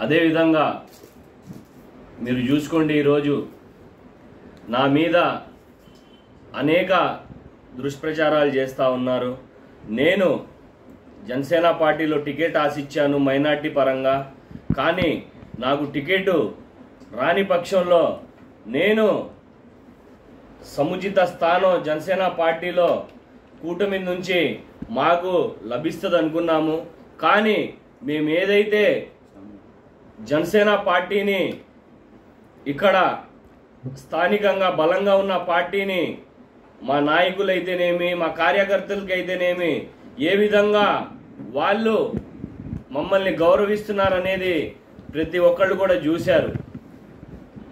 అదే విధంగా మీరు చూసుకోండి, ఈరోజు నా మీద అనేక దుష్ప్రచారాలు చేస్తూ ఉన్నారు. నేను జనసేన పార్టీలో టికెట్ ఆశించాను మైనార్టీ పరంగా, కానీ నాకు టికెట్ రాని పక్షంలో నేను సముచిత స్థానం జనసేన పార్టీలో కూటమి నుంచి మాకు లభిస్తుంది అనుకున్నాము. కానీ మేము ఏదైతే జనసేన పార్టీని ఇక్కడ స్థానికంగా బలంగా ఉన్న పార్టీని మా నాయకులైతేనేమి మా కార్యకర్తలకైతేనేమి ఏ విధంగా వాళ్ళు మమ్మల్ని గౌరవిస్తున్నారనేది ప్రతి ఒక్కళ్ళు కూడా చూశారు.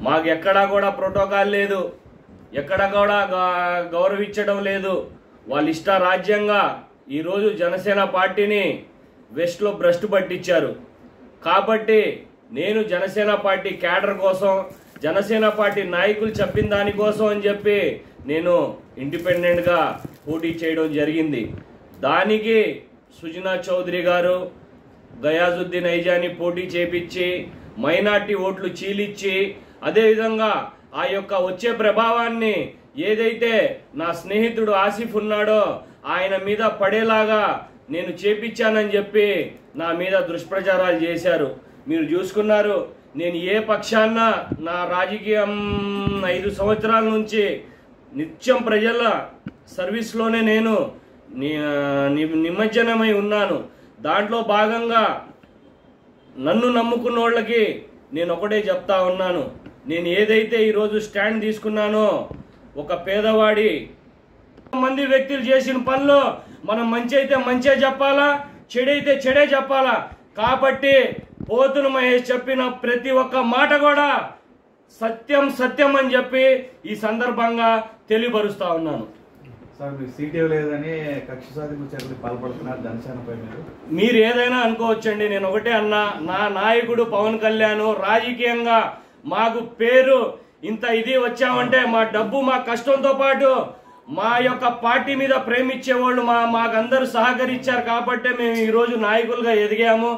మాకు ఎక్కడా కూడా ప్రోటోకాల్ లేదు, ఎక్కడ కూడా గౌరవించడం లేదు. వాళ్ళ ఇష్ట రాజ్యంగా ఈరోజు జనసేన పార్టీని వెస్ట్లో భ్రష్టు పట్టించారు. కాబట్టి నేను జనసేన పార్టీ క్యాడర్ కోసం, జనసేన పార్టీ నాయకులు చెప్పిన దానికోసం అని చెప్పి నేను ఇండిపెండెంట్గా పోటీ చేయడం జరిగింది. దానికి సుజనా చౌదరి గారు, గయాజుద్దీన్ ఐజాని పోటీ చేపించి మైనార్టీ ఓట్లు చీలిచ్చి, అదేవిధంగా ఆ యొక్క వచ్చే ప్రభావాన్ని ఏదైతే నా స్నేహితుడు ఆసిఫ్ ఉన్నాడో ఆయన మీద పడేలాగా నేను చేపించానని చెప్పి నా మీద దుష్ప్రచారాలు చేశారు. మీరు చూసుకున్నారు, నేను ఏ పక్షాన నా రాజకీయం 5 సంవత్సరాల నుంచి నిత్యం ప్రజల సర్వీస్లోనే నేను నిమజ్జనమై ఉన్నాను. దాంట్లో భాగంగా నన్ను నమ్ముకున్న వాళ్ళకి నేను ఒకటే చెప్తా ఉన్నాను, నేను ఏదైతే ఈరోజు స్టాండ్ తీసుకున్నానో ఒక పేదవాడి మంది వ్యక్తులు చేసిన పనిలో మనం మంచి అయితే మంచే చెప్పాలా, చెడైతే చెడే చెప్పాలా. కాబట్టి పోతుల మహేష్ చెప్పిన ప్రతి ఒక్క మాట కూడా సత్యం సత్యం అని చెప్పి ఈ సందర్భంగా తెలియపరుస్తా ఉన్నాను. సార్, మీరు సీట్ లేదని కక్ష సాధింపు చర్యలు పాల్పడుతున్నారు జనసేనపై. మీరు ఏదైనా అనుకోవచ్చండి, నేను ఒకటే అన్నా, నా నాయకుడు పవన్ కళ్యాణ్ రాజకీయంగా మాకు పేరు ఇంత ఇది వచ్చామంటే మా డబ్బు మా కష్టంతో పాటు మా యొక్క పార్టీ మీద ప్రేమించేవాళ్ళు మాకందరూ సహకరించారు. కాబట్టి మేము ఈరోజు నాయకులుగా ఎదిగాము.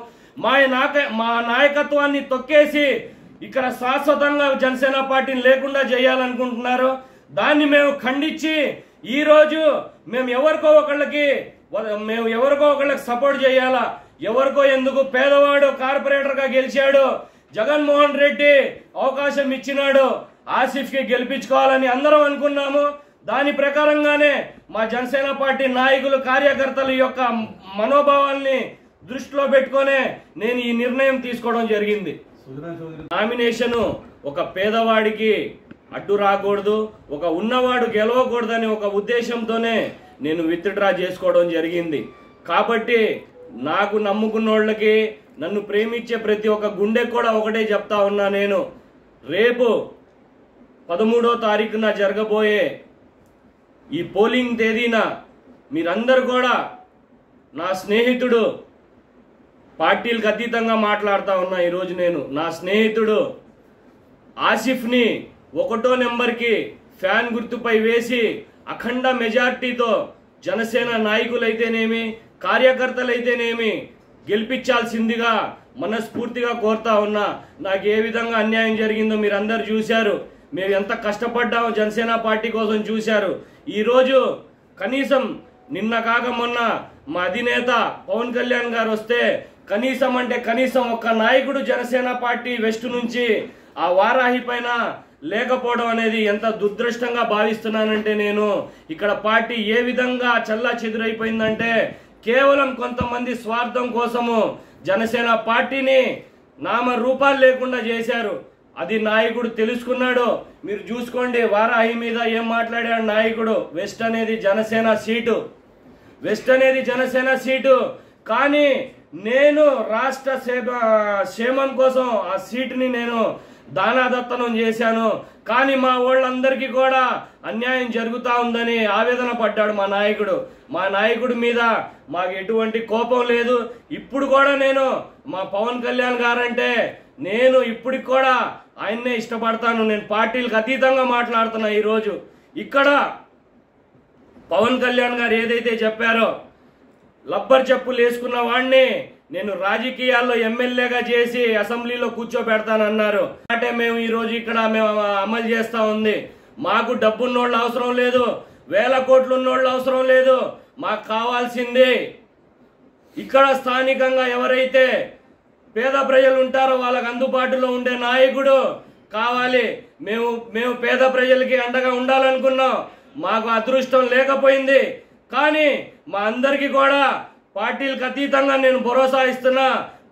మా నాయకత్వాన్ని తొక్కేసి ఇక్కడ శాశ్వతంగా జనసేన పార్టీని లేకుండా చేయాలనుకుంటున్నారు. దాన్ని మేము ఖండించి ఈరోజు మేము ఎవరికో ఒకళ్ళకి సపోర్ట్ చేయాలా. ఎవరికో ఎందుకు, పేదవాడు కార్పొరేటర్గా గెలిచాడు, జగన్మోహన్ రెడ్డి అవకాశం ఇచ్చినాడు, ఆసిఫ్కి గెలిపించుకోవాలని అందరం అనుకున్నాము. దాని ప్రకారంగానే మా జనసేన పార్టీ నాయకులు కార్యకర్తల యొక్క మనోభావాల్ని దృష్టిలో పెట్టుకునే నేను ఈ నిర్ణయం తీసుకోవడం జరిగింది. నామినేషన్ ఒక పేదవాడికి అడ్డు రాకూడదు, ఒక ఉన్నవాడు గెలవకూడదని ఒక ఉద్దేశంతోనే నేను విత్డ్రా చేసుకోవడం జరిగింది. కాబట్టి నాకు నమ్ముకున్న వాళ్ళకి, నన్ను ప్రేమించే ప్రతి ఒక్క గుండె కూడా ఒకటే చెప్తా ఉన్నా, నేను రేపు 13వ తారీఖున జరగబోయే ఈ పోలింగ్ తేదీన మీరందరూ కూడా నా స్నేహితుడు, పార్టీలకు అతీతంగా మాట్లాడుతూ ఉన్నా, ఈరోజు నేను నా స్నేహితుడు ఆసిఫ్ని 1వ నెంబర్కి ఫ్యాన్ గుర్తుపై వేసి అఖండ మెజార్టీతో జనసేన నాయకులైతేనేమి కార్యకర్తలైతేనేమి గెలిపించాల్సిందిగా మనస్ఫూర్తిగా కోరుతా ఉన్నా. నాకు ఏ విధంగా అన్యాయం జరిగిందో మీరందరూ చూశారు. మేము ఎంత కష్టపడ్డామో జనసేన పార్టీ కోసం చూశారు. ఈరోజు కనీసం నిన్న కాక మొన్న మా అధినేత పవన్ కళ్యాణ్ గారు వస్తే కనీసం అంటే కనీసం ఒక్క నాయకుడు జనసేన పార్టీ వెస్ట్ నుంచి ఆ వారాహి పైన లేకపోవడం అనేది ఎంత దురదృష్టంగా భావిస్తున్నానంటే, నేను ఇక్కడ పార్టీ ఏ విధంగా చల్లా చెదురైపోయిందంటే కేవలం కొంతమంది స్వార్థం కోసము జనసేన పార్టీని నామరూపాలు లేకుండా చేశారు. అది నాయకుడు తెలుసుకున్నాడు. మీరు చూసుకోండి, వారాహి మీద ఏం మాట్లాడాడు నాయకుడు. వెస్ట్ అనేది జనసేన సీటు, కానీ నేను రాష్ట్ర క్షేమం కోసం ఆ సీటుని నేను దానాదత్తనం చేశాను. కానీ మా వాళ్ళందరికీ కూడా అన్యాయం జరుగుతూ ఉందని ఆవేదన పడ్డాడు మా నాయకుడి మీద మాకు ఎటువంటి కోపం లేదు. ఇప్పుడు కూడా నేను మా పవన్ కళ్యాణ్ గారంటే నేను ఇప్పటికి కూడా ఆయన్నే ఇష్టపడతాను. నేను పార్టీలకు అతీతంగా మాట్లాడుతున్నా. ఈరోజు ఇక్కడ పవన్ కళ్యాణ్ గారు ఏదైతే చెప్పారో, లబ్బర్ చెప్పులు వేసుకున్న వాడిని నేను రాజకీయాల్లో ఎమ్మెల్యేగా చేసి అసెంబ్లీలో కూర్చోబెడతానన్నారు. అంటే మేము ఈ రోజు ఇక్కడ మేము అమలు చేస్తా ఉంది. మాకు డబ్బున్నోళ్ళు అవసరం లేదు, వేల కోట్లు ఉన్నోళ్ళు అవసరం లేదు. మాకు కావాల్సింది ఇక్కడ స్థానికంగా ఎవరైతే పేద ప్రజలు ఉంటారో వాళ్ళకు అందుబాటులో ఉండే నాయకుడు కావాలి. మేము పేద ప్రజలకి అండగా ఉండాలనుకున్నాం. మాకు అదృష్టం లేకపోయింది. కానీ మా అందరికీ కూడా పార్టీలకు అతీతంగా నేను భరోసా ఇస్తున్నా.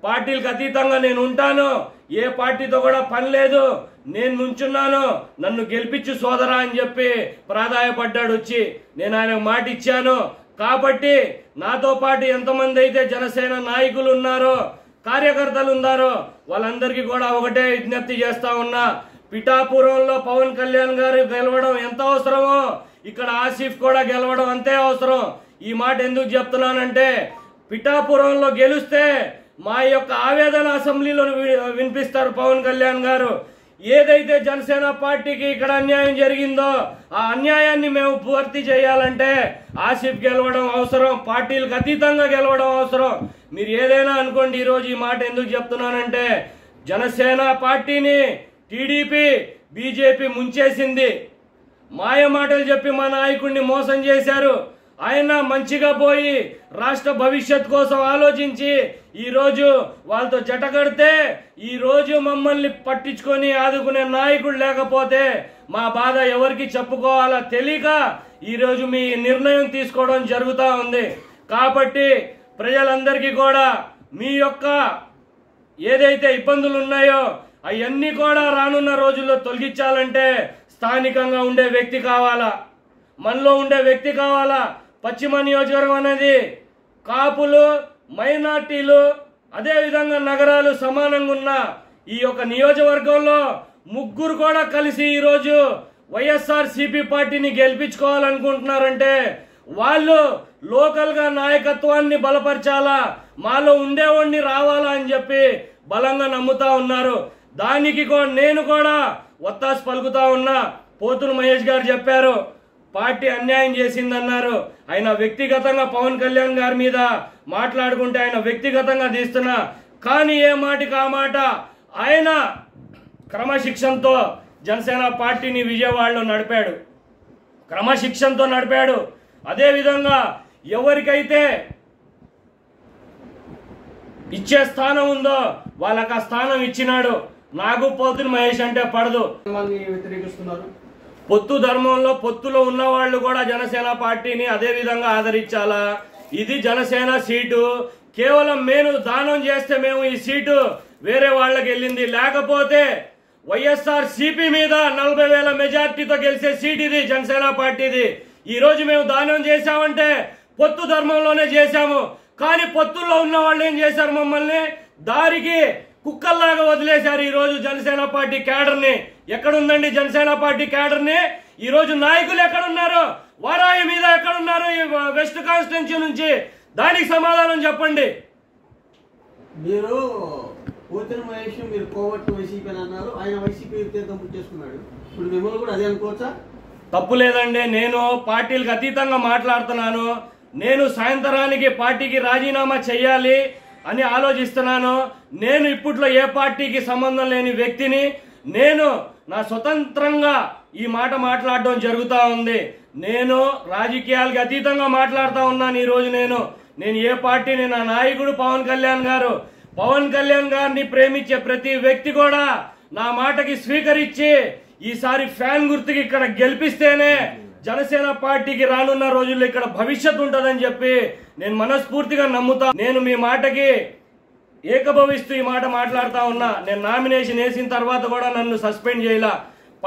పార్టీలకు అతీతంగా నేను ఉంటాను. ఏ పార్టీతో కూడా పని లేదు. నేను నుంచున్నాను, నన్ను గెలిపించు సోదరా అని చెప్పి ప్రాధాయపడ్డాడు వచ్చి. నేను ఆయనకు మాట ఇచ్చాను. కాబట్టి నాతో పాటు ఎంతమంది అయితే జనసేన నాయకులు ఉన్నారో, కార్యకర్తలు ఉన్నారో వాళ్ళందరికీ కూడా ఒకటే విజ్ఞప్తి చేస్తా ఉన్నా. పిఠాపురంలో పవన్ కళ్యాణ్ గారు గెలవడం ఎంత అవసరమో ఇక్కడ ఆసిఫ్ కూడా గెలవడం అంతే అవసరం. ఈ మాట ఎందుకు చెప్తున్నానంటే పిఠాపురంలో గెలిస్తే మా యొక్క ఆవేదన అసెంబ్లీలో వినిపిస్తారు పవన్ కళ్యాణ్ గారు. ఏదైతే జనసేన పార్టీకి ఇక్కడ అన్యాయం జరిగిందో ఆ అన్యాయాన్ని మేము పూర్తి చేయాలంటే ఆసిఫ్ గెలవడం అవసరం, పార్టీలకు అతీతంగా గెలవడం అవసరం. మీరు ఏదైనా అనుకోండి. ఈరోజు ఈ మాట ఎందుకు చెప్తున్నానంటే జనసేన పార్టీని టీడీపీ బీజేపీ ముంచేసింది. మాయ మాటలు చెప్పి మా నాయకుడిని మోసం చేశారు. ఆయన మంచిగా పోయి రాష్ట్ర భవిష్యత్ కోసం ఆలోచించి ఈరోజు వాళ్ళతో జటకడితే ఈరోజు మమ్మల్ని పట్టించుకొని ఆదుకునే నాయకుడు లేకపోతే మా బాధ ఎవరికి చెప్పుకోవాలో తెలియక ఈరోజు మీ నిర్ణయం తీసుకోవడం జరుగుతూ ఉంది. కాబట్టి ప్రజలందరికీ కూడా మీ యొక్క ఏదైతే ఇబ్బందులు ఉన్నాయో అవన్నీ కూడా రానున్న రోజుల్లో తొలగించాలంటే స్థానికంగా ఉండే వ్యక్తి కావాలా, మనలో ఉండే వ్యక్తి కావాలా. పశ్చిమ నియోజకవర్గం అనేది కాపులు, మైనార్టీలు, అదేవిధంగా నగరాలు సమానంగా ఉన్న ఈ యొక్క నియోజకవర్గంలో ముగ్గురు కూడా కలిసి ఈరోజు వైఎస్ఆర్సీపీ పార్టీని గెలిపించుకోవాలనుకుంటున్నారంటే వాళ్ళు లోకల్గా నాయకత్వాన్ని బలపరచాలా, మాలో ఉండేవాడిని రావాలా అని చెప్పి బలంగా నమ్ముతా ఉన్నారు. దానికి నేను కూడా ఒత్తాసు పలుకుతా ఉన్నా. పోతుల మహేష్ గారు చెప్పారు పార్టీ అన్యాయం చేసిందన్నారు. ఆయన వ్యక్తిగతంగా పవన్ కళ్యాణ్ గారి మీద మాట్లాడుకుంటే ఆయన వ్యక్తిగతంగా తీస్తున్నా. కానీ ఏ మాటకి ఆ మాట ఆయన క్రమశిక్షణతో జనసేన పార్టీని విజయవాడలో నడిపాడు, క్రమశిక్షణతో నడిపాడు. అదేవిధంగా ఎవరికైతే ఇచ్చే స్థానం ఉందో వాళ్ళకి ఆ స్థానం ఇచ్చినాడు. నాకు పోతుల మహేష్ అంటే పడదు. వ్యతిరేకిస్తున్నారు. పొత్తు ధర్మంలో పొత్తులో ఉన్న వాళ్ళు కూడా జనసేన పార్టీని అదే విధంగా ఆదరించాలా. ఇది జనసేన సీటు. కేవలం మేము దానం చేస్తే మేము ఈ సీటు వేరే వాళ్ళకి వెళ్ళింది. లేకపోతే వైఎస్ఆర్సీపీ మీద 40,000 మెజార్టీతో గెలిచే సీట్ ఇది జనసేన పార్టీది. ఈ రోజు మేము దానం చేశామంటే పొత్తు ధర్మంలోనే చేశాము. కానీ పొత్తుల్లో ఉన్న వాళ్ళు ఏం చేశారు, మమ్మల్ని దారికి కుక్కల్లాగా వదిలేశారు. ఈ రోజు జనసేన పార్టీ క్యాడర్ని ఎక్కడుందండి? జనసేన పార్టీ క్యాడర్ని ఈ రోజు నాయకులు ఎక్కడున్నారు? వారాయి మీద ఎక్కడున్నారు? వెస్ట్ కాన్స్టిట్యున్సీ నుంచి దానికి సమాధానం చెప్పండి. మీరు పోతుల మహేష్ మీరు కోవట్టు వైసీపీ అని అన్నారు. ఆయన వైసీపీ తీర్థం చేసుకున్నాడు. ఇప్పుడు మిమ్మల్ని కూడా అదే అనుకోవచ్చా? తప్పు లేదండి. నేను పార్టీలకు అతీతంగా మాట్లాడుతున్నాను. నేను సాయంత్రానికి పార్టీకి రాజీనామా చేయాలి అని ఆలోచిస్తున్నాను. నేను ఇప్పట్లో ఏ పార్టీకి సంబంధం లేని వ్యక్తిని. నేను నా స్వతంత్రంగా ఈ మాట మాట్లాడడం జరుగుతూ ఉంది. నేను రాజకీయాలకు అతీతంగా మాట్లాడుతూ ఉన్నాను. ఈరోజు నేను ఏ పార్టీని, నా నాయకుడు పవన్ కళ్యాణ్ గారు. పవన్ కళ్యాణ్ గారిని ప్రేమించే ప్రతి వ్యక్తి కూడా నా మాటకి స్వీకరించి ఈసారి ఫ్యాన్ గుర్తుకి ఇక్కడ గెలిపిస్తేనే జనసేన పార్టీకి రానున్న రోజుల్లో ఇక్కడ భవిష్యత్తు ఉంటుందని చెప్పి నేను మనస్ఫూర్తిగా నమ్ముతా. నేను మీ మాటకి ఏకభవిస్తూ ఈ మాట మాట్లాడుతా ఉన్నా. నేను నామినేషన్ వేసిన తర్వాత కూడా నన్ను సస్పెండ్ చేయలా.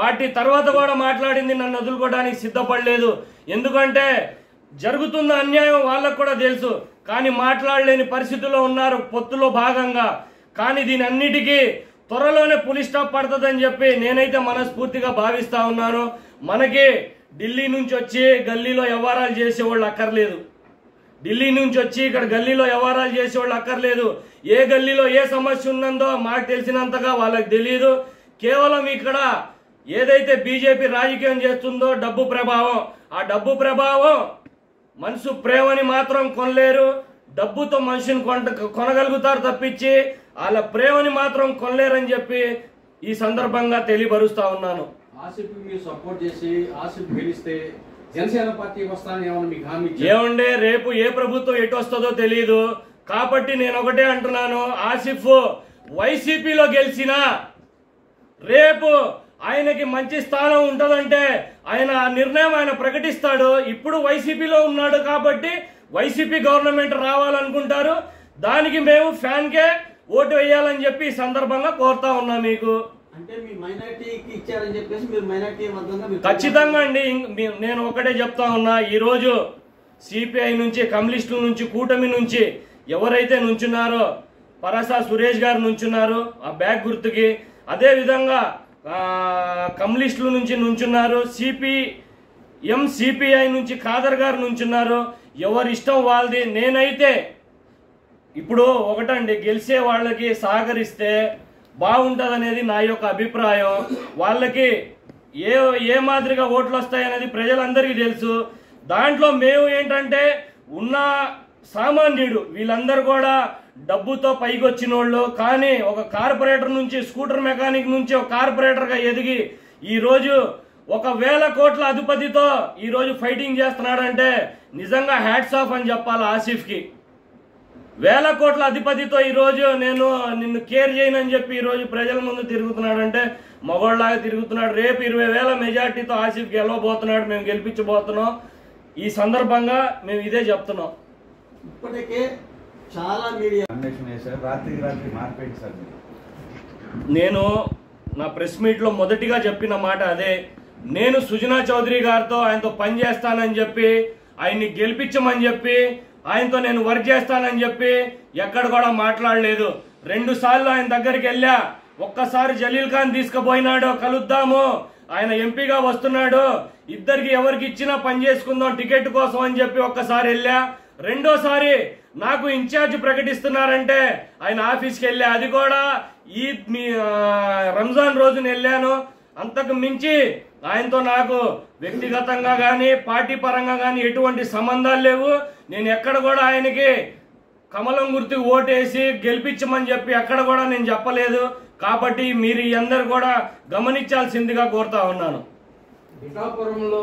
పార్టీ తర్వాత కూడా మాట్లాడింది, నన్ను వదులుకోవడానికి సిద్ధపడలేదు. ఎందుకంటే జరుగుతున్న అన్యాయం వాళ్ళకు కూడా తెలుసు. కానీ మాట్లాడలేని పరిస్థితుల్లో ఉన్నారు పొత్తులో భాగంగా. కానీ దీని అన్నిటికీ త్వరలోనే పులి స్టాప్ పడుతుందని చెప్పి నేనైతే మనస్ఫూర్తిగా భావిస్తా ఉన్నాను. మనకి ఢిల్లీ నుంచి వచ్చి గల్లీలో వ్యవహారాలు చేసేవాళ్ళు అక్కర్లేదు. ఢిల్లీ నుంచి వచ్చి ఇక్కడ గల్లీలో వ్యవహారాలు చేసేవాళ్ళు అక్కర్లేదు. ఏ గల్లీలో ఏ సమస్య ఉన్నదో మాకు తెలిసినంతగా వాళ్ళకి తెలియదు. కేవలం ఇక్కడ ఏదైతే బీజేపీ రాజకీయం చేస్తుందో డబ్బు ప్రభావం, ఆ డబ్బు ప్రభావం మనసు ప్రేమని మాత్రం కొనలేరు. డబ్బుతో మనిషిని కొనగలుగుతారు తప్పించి వాళ్ళ ప్రేమని మాత్రం కొనలేరని చెప్పి ఈ సందర్భంగా తెలియపరుస్తా ఉన్నాను. ఆసిఫ్ మీరు సపోర్ట్ చేసి ఆసిఫ్ గెలిస్తే జనసేన పార్టీ వస్తానని ఏమన్నా మీకు హామీ ఇచ్చారా? ఏమండే రేపు ఏ ప్రభుత్వం ఎటు వస్తుందో తెలియదు కాబట్టి నేను ఒకటే అంటున్నాను, ఆసిఫ్ వైసీపీలో గెలిచినా రేపు ఆయనకి మంచి స్థానం ఉంటదంటే ఆయన నిర్ణయం ఆయన ప్రకటిస్తాడు. ఇప్పుడు వైసీపీలో ఉన్నాడు కాబట్టి వైసీపీ గవర్నమెంట్ రావాలనుకుంటారు. దానికి మేము ఫ్యాన్కే ఓటు వేయాలని చెప్పి ఈ సందర్భంగా కోరుతా ఉన్నా మీకు. అంటే మీ మైనారిటీకి ఇచ్చారని చెప్పేసి మీరు మైనారిటీ వర్గంగా ఖచ్చితంగా అండి. నేను ఒకటే చెప్తా ఉన్నా, ఈరోజు సిపిఐ నుంచి, కమ్యూనిస్టుల నుంచి, కూటమి నుంచి ఎవరైతే నుంచున్నారో, పరసా సురేష్ గారు నుంచున్నారు ఆ బ్యాగ్ గుర్తుకి, అదే విధంగా కమ్యూనిస్టుల నుంచి నుంచున్నారు, సిపిఐ నుంచి ఖాదర్ గారు నుంచున్నారు. ఎవరి ఇష్టం వాళ్ళది. నేనైతే ఇప్పుడు ఒకటండి, గెలిచే వాళ్ళకి సహకరిస్తే బాగుంటుంది అనేది నా యొక్క అభిప్రాయం. వాళ్ళకి ఏ మాదిరిగా ఓట్లు వస్తాయనేది ప్రజలందరికీ తెలుసు. దాంట్లో మేము ఏంటంటే ఉన్న సామాన్యుడు వీళ్ళందరూ కూడా డబ్బుతో పైకి వచ్చిన వాళ్ళు, కానీ ఒక కార్పొరేటర్ నుంచి, స్కూటర్ మెకానిక్ నుంచి ఒక కార్పొరేటర్గా ఎదిగి ఈరోజు 1,000 కోట్ల అధిపతితో ఈరోజు ఫైటింగ్ చేస్తున్నాడంటే నిజంగా హ్యాట్స్ ఆఫ్ అని చెప్పాలి ఆసిఫ్కి. 1,000 కోట్ల అధిపతితో ఈరోజు నేను నిన్ను కేర్ చేయనని చెప్పి ఈరోజు ప్రజల ముందు తిరుగుతున్నాడంటే మగోళ్ళలాగా తిరుగుతున్నాడు. రేపు 20,000 మెజార్టీతో ఆసిఫ్ గెలవబోతున్నాడు, మేము గెలిపించబోతున్నాం. ఈ సందర్భంగా మేము ఇదే చెప్తున్నాం. ఇప్పటికే చాలా మీడియా అన్వేషణ చేశారు, రాత్రికి రాత్రి మార్పేయండి సార్. నేను నా ప్రెస్ మీట్లో మొదటిగా చెప్పిన మాట అదే. నేను సుజనా చౌదరి గారితో ఆయనతో పని చేస్తానని చెప్పి, ఆయన్ని గెలిపించమని చెప్పి, ఆయనతో నేను వర్క్ చేస్తానని చెప్పి ఎక్కడ కూడా మాట్లాడలేదు. 2 సార్లు ఆయన దగ్గరికి వెళ్ళా. ఒక్కసారి జలీల్ ఖాన్ తీసుకుపోయినాడు, కలుద్దాము, ఆయన ఎంపీగా వస్తున్నాడు, ఇద్దరికి ఎవరికి ఇచ్చినా పని చేసుకుందాం టికెట్ కోసం అని చెప్పి ఒక్కసారి వెళ్ళా. రెండోసారి నాకు ఇన్ఛార్జ్ ప్రకటిస్తున్నారంటే ఆయన ఆఫీస్కి వెళ్ళా. అది కూడా రంజాన్ రోజున వెళ్ళాను. అంతకు మించి ఆయనతో నాకు వ్యక్తిగతంగా కానీ పార్టీ పరంగా కానీ ఎటువంటి సంబంధాలు లేవు. నేను ఎక్కడ కూడా ఆయనకి కమలం గుర్తుకు ఓటేసి గెలిపించమని చెప్పి ఎక్కడ కూడా నేను చెప్పలేదు. కాబట్టి మీరు అందరు కూడా గమనించాల్సిందిగా కోరుతా ఉన్నాను. పిఠాపురంలో